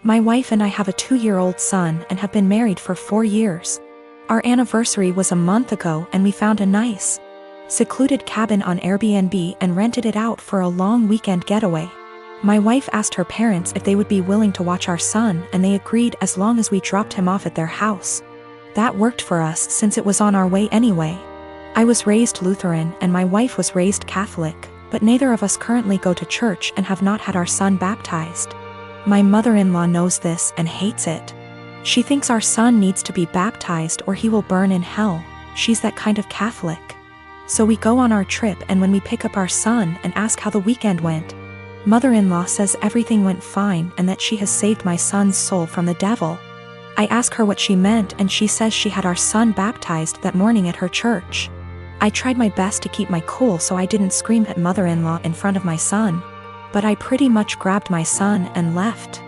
My wife and I have a 2-year-old son and have been married for 4 years. Our anniversary was a month ago and we found a nice, secluded cabin on Airbnb and rented it out for a long weekend getaway. My wife asked her parents if they would be willing to watch our son, and they agreed as long as we dropped him off at their house. That worked for us since it was on our way anyway. I was raised Lutheran and my wife was raised Catholic, but neither of us currently go to church and have not had our son baptized. My mother-in-law knows this and hates it. She thinks our son needs to be baptized or he will burn in hell. She's that kind of Catholic. So we go on our trip, and when we pick up our son and ask how the weekend went, mother-in-law says everything went fine and that she has saved my son's soul from the devil. I ask her what she meant and she says she had our son baptized that morning at her church. I tried my best to keep my cool so I didn't scream at mother-in-law in front of my son, but I pretty much grabbed my son and left.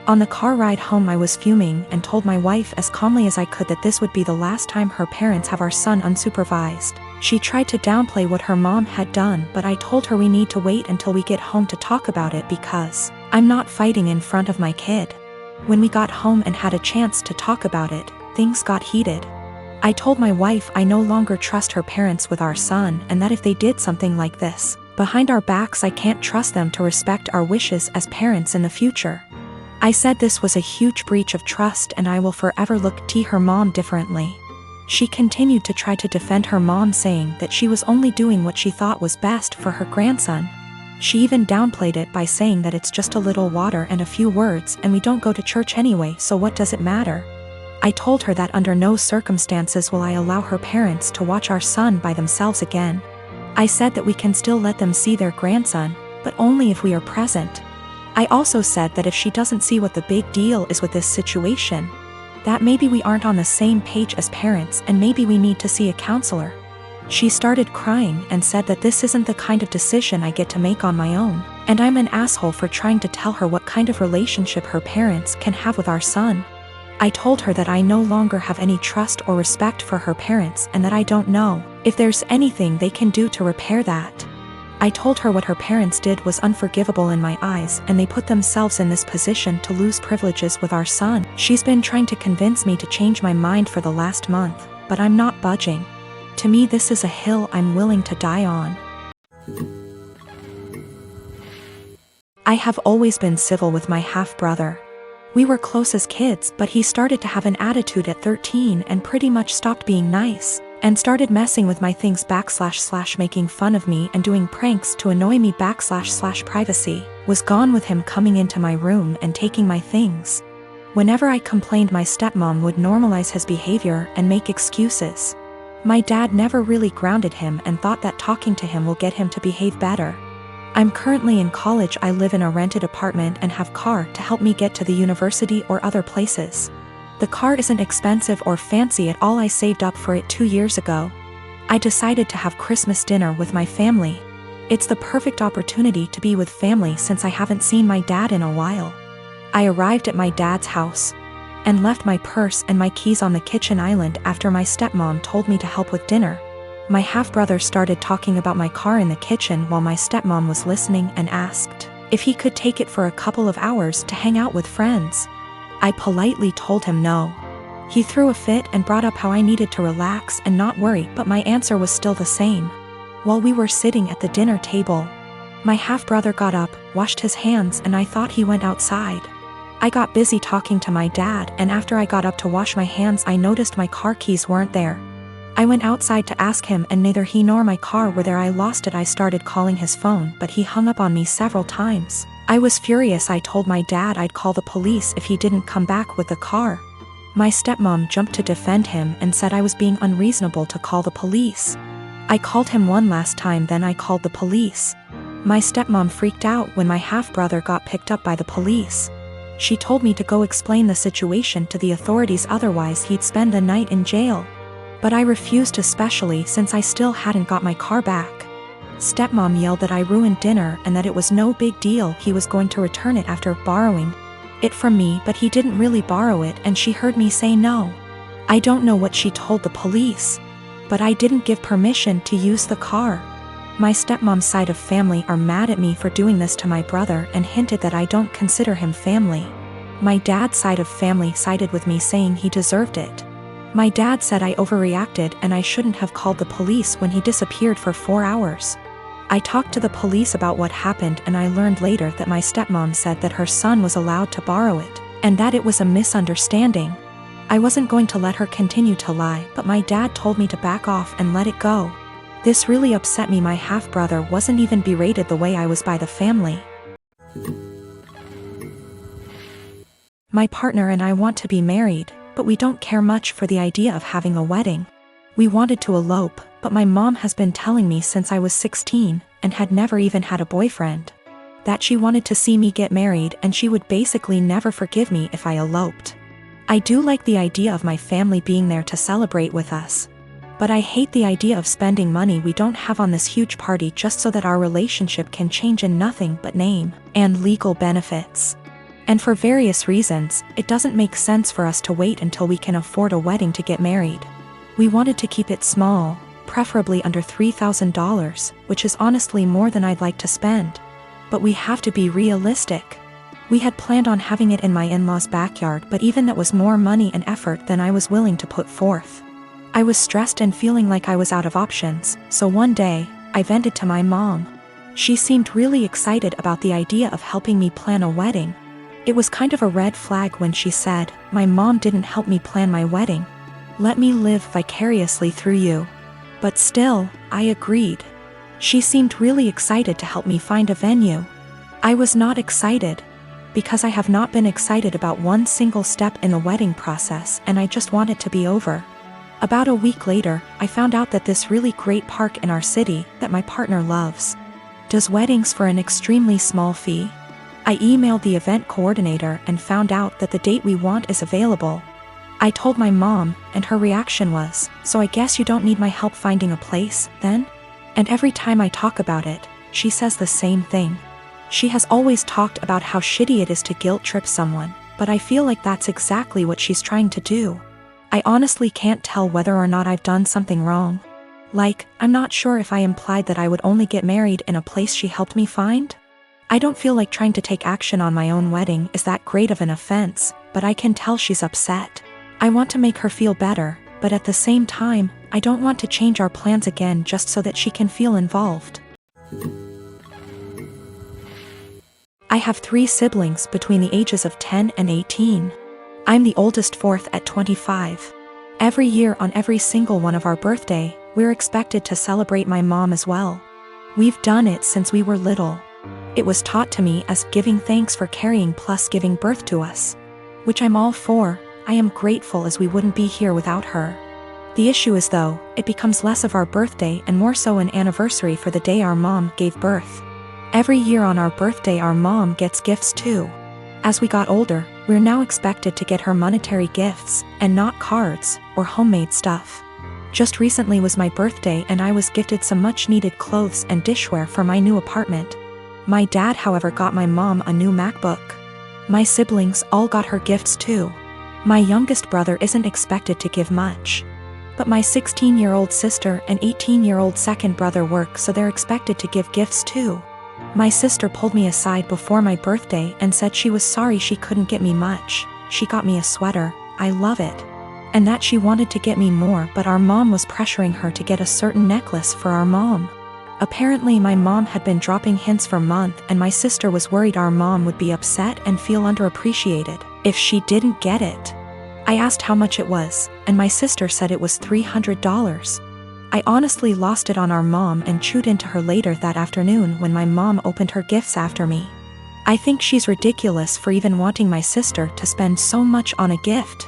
On the car ride home I was fuming and told my wife as calmly as I could that this would be the last time her parents have our son unsupervised. She tried to downplay what her mom had done, but I told her we need to wait until we get home to talk about it because I'm not fighting in front of my kid. When we got home and had a chance to talk about it, things got heated. I told my wife I no longer trust her parents with our son, and that if they did something like this behind our backs, I can't trust them to respect our wishes as parents in the future. I said this was a huge breach of trust and I will forever look at her mom differently. She continued to try to defend her mom, saying that she was only doing what she thought was best for her grandson. She even downplayed it by saying that it's just a little water and a few words and we don't go to church anyway, so what does it matter? I told her that under no circumstances will I allow her parents to watch our son by themselves again. I said that we can still let them see their grandson, but only if we are present. I also said that if she doesn't see what the big deal is with this situation, that maybe we aren't on the same page as parents and maybe we need to see a counselor. She started crying and said that this isn't the kind of decision I get to make on my own, and I'm an asshole for trying to tell her what kind of relationship her parents can have with our son. I told her that I no longer have any trust or respect for her parents and that I don't know if there's anything they can do to repair that. I told her what her parents did was unforgivable in my eyes and they put themselves in this position to lose privileges with our son. She's been trying to convince me to change my mind for the last month, but I'm not budging. To me, this is a hill I'm willing to die on. I have always been civil with my half-brother. We were close as kids, but he started to have an attitude at 13 and pretty much stopped being nice, and started messing with my things / making fun of me and doing pranks to annoy me / privacy was gone with him coming into my room and taking my things. Whenever I complained, my stepmom would normalize his behavior and make excuses. My dad never really grounded him and thought that talking to him will get him to behave better. I'm currently in college. I live in a rented apartment and have car to help me get to the university or other places. The car isn't expensive or fancy at all. I saved up for it 2 years ago. I decided to have Christmas dinner with my family. It's the perfect opportunity to be with family since I haven't seen my dad in a while. I arrived at my dad's house and left my purse and my keys on the kitchen island after my stepmom told me to help with dinner. My half-brother started talking about my car in the kitchen while my stepmom was listening and asked if he could take it for a couple of hours to hang out with friends. I politely told him no. He threw a fit and brought up how I needed to relax and not worry, but my answer was still the same. While we were sitting at the dinner table, my half-brother got up, washed his hands, and I thought he went outside. I got busy talking to my dad, and after I got up to wash my hands, I noticed my car keys weren't there. I went outside to ask him and neither he nor my car were there. I lost it. I started calling his phone, but he hung up on me several times. I was furious. I told my dad I'd call the police if he didn't come back with the car. My stepmom jumped to defend him and said I was being unreasonable to call the police. I called him one last time, then I called the police. My stepmom freaked out when my half-brother got picked up by the police. She told me to go explain the situation to the authorities, otherwise he'd spend the night in jail. But I refused, especially since I still hadn't got my car back. Stepmom yelled that I ruined dinner and that it was no big deal. He was going to return it after borrowing it from me, but he didn't really borrow it, and she heard me say no. I don't know what she told the police, but I didn't give permission to use the car. My stepmom's side of family are mad at me for doing this to my brother and hinted that I don't consider him family. My dad's side of family sided with me, saying he deserved it. My dad said I overreacted and I shouldn't have called the police when he disappeared for 4 hours. I talked to the police about what happened, and I learned later that my stepmom said that her son was allowed to borrow it, and that it was a misunderstanding. I wasn't going to let her continue to lie, but my dad told me to back off and let it go. This really upset me. My half-brother wasn't even berated the way I was by the family. My partner and I want to be married, but we don't care much for the idea of having a wedding. We wanted to elope, but my mom has been telling me since I was 16, and had never even had a boyfriend, that she wanted to see me get married and she would basically never forgive me if I eloped. I do like the idea of my family being there to celebrate with us, but I hate the idea of spending money we don't have on this huge party just so that our relationship can change in nothing but name and legal benefits. And for various reasons, it doesn't make sense for us to wait until we can afford a wedding to get married. We wanted to keep it small, preferably under $3,000, which is honestly more than I'd like to spend. But we have to be realistic. We had planned on having it in my in-laws' backyard, but even that was more money and effort than I was willing to put forth. I was stressed and feeling like I was out of options, so one day, I vented to my mom. She seemed really excited about the idea of helping me plan a wedding. It was kind of a red flag when she said, "My mom didn't help me plan my wedding. Let me live vicariously through you." But still, I agreed. She seemed really excited to help me find a venue. I was not excited, because I have not been excited about one single step in the wedding process, and I just want it to be over. About a week later, I found out that this really great park in our city, that my partner loves, does weddings for an extremely small fee. I emailed the event coordinator and found out that the date we want is available. I told my mom, and her reaction was, "So I guess you don't need my help finding a place, then?" And every time I talk about it, she says the same thing. She has always talked about how shitty it is to guilt trip someone, but I feel like that's exactly what she's trying to do. I honestly can't tell whether or not I've done something wrong. Like, I'm not sure if I implied that I would only get married in a place she helped me find. I don't feel like trying to take action on my own wedding is that great of an offense, but I can tell she's upset. I want to make her feel better, but at the same time, I don't want to change our plans again just so that she can feel involved. I have 3 siblings between the ages of 10 and 18. I'm the oldest, fourth at 25. Every year on every single one of our birthday, we're expected to celebrate my mom as well. We've done it since we were little. It was taught to me as giving thanks for carrying plus giving birth to us, which I'm all for. I am grateful, as we wouldn't be here without her. The issue is, though, it becomes less of our birthday and more so an anniversary for the day our mom gave birth. Every year on our birthday our mom gets gifts too. As we got older, we're now expected to get her monetary gifts, and not cards, or homemade stuff. Just recently was my birthday and I was gifted some much needed clothes and dishware for my new apartment. My dad, however, got my mom a new MacBook. My siblings all got her gifts too. My youngest brother isn't expected to give much, but my 16-year-old sister and 18-year-old second brother work, so they're expected to give gifts too. My sister pulled me aside before my birthday and said she was sorry she couldn't get me much. She got me a sweater, I love it, and that she wanted to get me more, but our mom was pressuring her to get a certain necklace for our mom. Apparently my mom had been dropping hints for months, and my sister was worried our mom would be upset and feel underappreciated if she didn't get it. I asked how much it was, and my sister said it was $300. I honestly lost it on our mom and chewed into her later that afternoon when my mom opened her gifts after me. I think she's ridiculous for even wanting my sister to spend so much on a gift.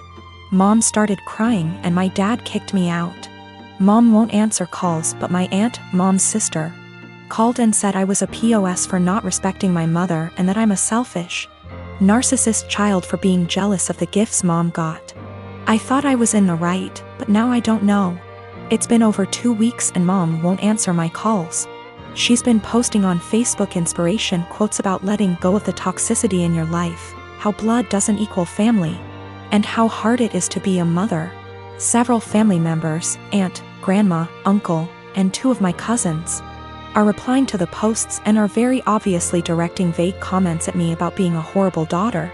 Mom started crying and my dad kicked me out. Mom won't answer calls, but my aunt, mom's sister, called and said I was a POS for not respecting my mother and that I'm a selfish, narcissist child for being jealous of the gifts mom got. I thought I was in the right, but now I don't know. It's been over 2 weeks and mom won't answer my calls. She's been posting on Facebook inspiration quotes about letting go of the toxicity in your life, how blood doesn't equal family, and how hard it is to be a mother. Several family members, aunt, grandma, uncle, and 2 of my cousins, are replying to the posts and are very obviously directing vague comments at me about being a horrible daughter.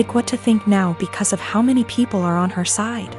What to think now because of how many people are on her side.